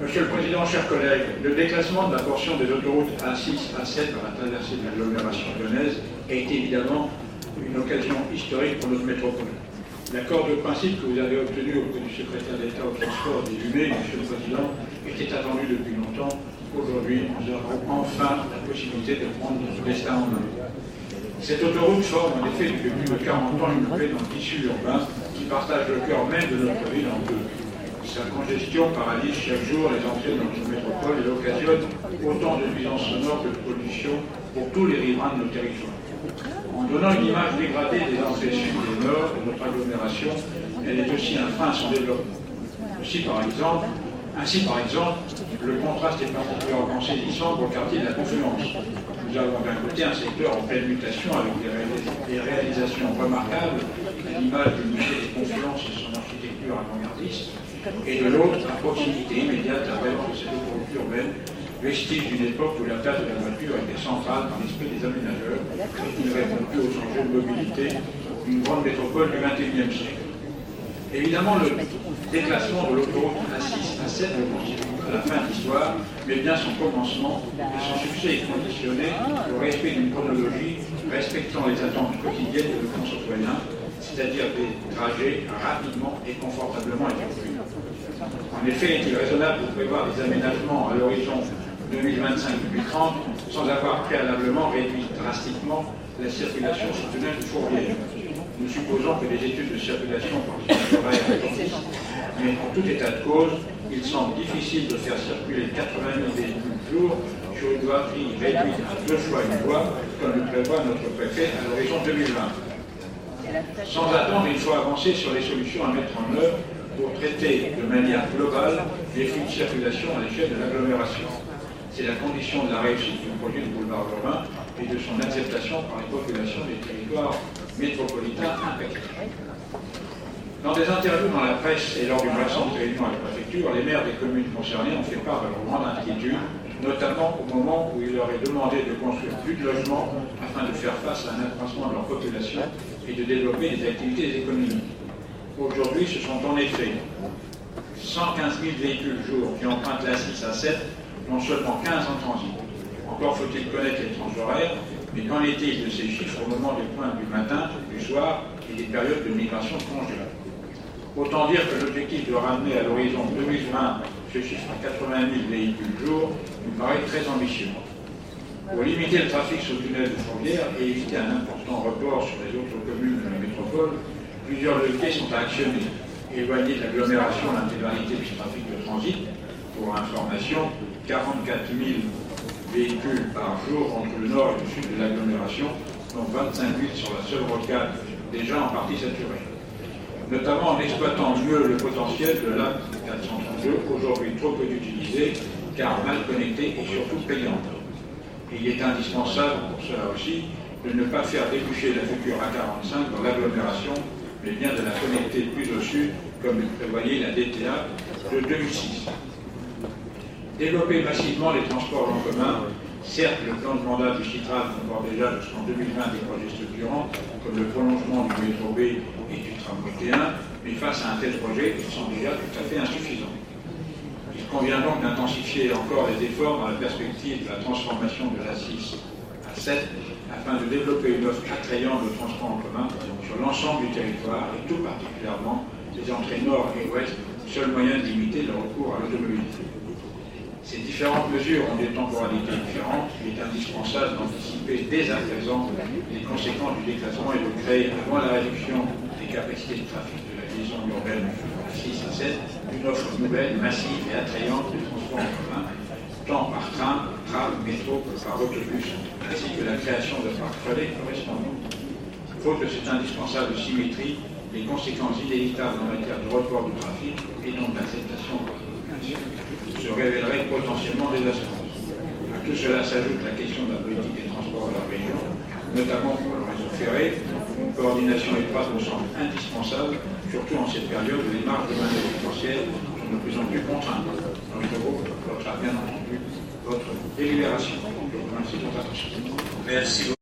Monsieur le Président, chers collègues, le déclassement de la portion des autoroutes A6, A7 par la traversée de l'agglomération lyonnaise est évidemment une occasion historique pour notre métropole. L'accord de principe que vous avez obtenu auprès du secrétaire d'État au transport début mai, Monsieur le Président, était attendu depuis longtemps. Aujourd'hui, nous avons enfin la possibilité de prendre notre destin en main. Cette autoroute forme en effet depuis plus de 40 ans une plaie dans le tissu urbain qui partage le cœur même de notre ville en deux. Sa congestion paralyse chaque jour les entrées de notre métropole et occasionne autant de nuisances sonores que de pollution pour tous les riverains de nos territoires. En donnant une image dégradée des entrées sud et nord de notre agglomération, elle est aussi un frein à son développement. Ainsi, par exemple, le contraste est particulièrement saisissant pour le quartier de la Confluence. Nous avons d'un côté un secteur en pleine mutation avec des réalisations remarquables, à l'image du musée des Confluences et son architecture avant-gardiste, et de l'autre, à proximité immédiate, la présence de cette autoroute urbaine, vestige d'une époque où la place de la voiture était centrale dans l'esprit des aménageurs et qui ne répond plus aux enjeux de mobilité d'une grande métropole du XXIe siècle. Évidemment, le déclassement de l'autoroute A6, A7 ne constitue pas la fin de l'histoire, mais bien son commencement, et son succès est conditionné au respect d'une chronologie respectant les attentes quotidiennes de nos concitoyens, c'est-à-dire des trajets rapidement et confortablement effectués. En effet, est-il raisonnable de prévoir des aménagements à l'horizon 2025-2030 sans avoir préalablement réduit drastiquement la circulation sur le tunnel de Fourvière? Nous supposons que des études de circulation par les horaires existent, mais en tout état de cause, il semble difficile de faire circuler 80 000 véhicules jour sur une voirie réduite à 2 fois une voie, comme le prévoit notre préfet à l'horizon 2020. Sans attendre, il faut avancer sur les solutions à mettre en œuvre pour traiter de manière globale les flux de circulation à l'échelle de l'agglomération. C'est la condition de la réussite du projet de boulevard urbain et de son acceptation par les populations des territoires métropolitains impactés. Dans des interviews dans la presse et lors d'une récente réunion à la préfecture, les maires des communes concernées ont fait part de leur grande inquiétude, notamment au moment où il leur est demandé de construire plus de logements afin de faire face à un accroissement de leur population et de développer des activités économiques. Aujourd'hui, ce sont en effet 115 000 véhicules jour qui empruntent la 6 à 7, dont seulement 15 en transit. Encore faut-il connaître les tranches horaires, mais qu'en est-il de ces chiffres au moment des pointes du matin, du soir et des périodes de migration de congés? Autant dire que l'objectif de ramener à l'horizon 2020 ce chiffre à 80 000 véhicules jour nous paraît très ambitieux. Pour limiter le trafic sur le tunnel de Fourvière et éviter un important report sur les autres communes de la métropole, plusieurs leviers sont à actionner. Éloigner de l'agglomération l'intégralité du trafic de transit. Pour information, 44 000 véhicules par jour entre le nord et le sud de l'agglomération, dont 25 000 sur la seule rocade, déjà en partie saturée. Notamment en exploitant mieux le potentiel de la 432, aujourd'hui trop peu utilisée, car mal connectée et surtout payante. Il est indispensable pour cela aussi de ne pas faire déboucher la future A45 dans l'agglomération, mais bien de la connecter plus au sud, comme le prévoyait la DTA de 2006. Développer massivement les transports en commun. Certes, le plan de mandat du CITRAL comporte déjà jusqu'en 2020 des projets structurants, comme le prolongement du métro B et du tramway T1, mais face à un tel projet, ils sont déjà tout à fait insuffisants. Il convient donc d'intensifier encore les efforts dans la perspective de la transformation de la 6 à 7, afin de développer une offre attrayante de transport en commun sur l'ensemble du territoire, et tout particulièrement les entrées nord et ouest, seul moyen de limiter le recours à l'automobilité. Ces différentes mesures ont des temporalités différentes. Il est indispensable d'anticiper dès à présent les conséquences du déclassement et de créer, avant la réduction des capacités de trafic de la liaison urbaine 6 à 7, une offre nouvelle, massive et attrayante de transport en commun, tant par train, tram, métro que par autobus, ainsi que la création de parcs relais correspondants. Faute de cette indispensable symétrie, les conséquences inévitables en matière de report du trafic et donc d'acceptation se révéleraient potentiellement désastreuses. À tout cela s'ajoute la question de la politique des transports de la région, notamment pour le réseau ferré. Une coordination étroite me semble indispensable, surtout en cette période où les marges de manœuvre potentielles sont de plus en plus contraintes. Notre groupe votera bien entendu votre délibération. Je vous remercie de votre attention. Merci beaucoup.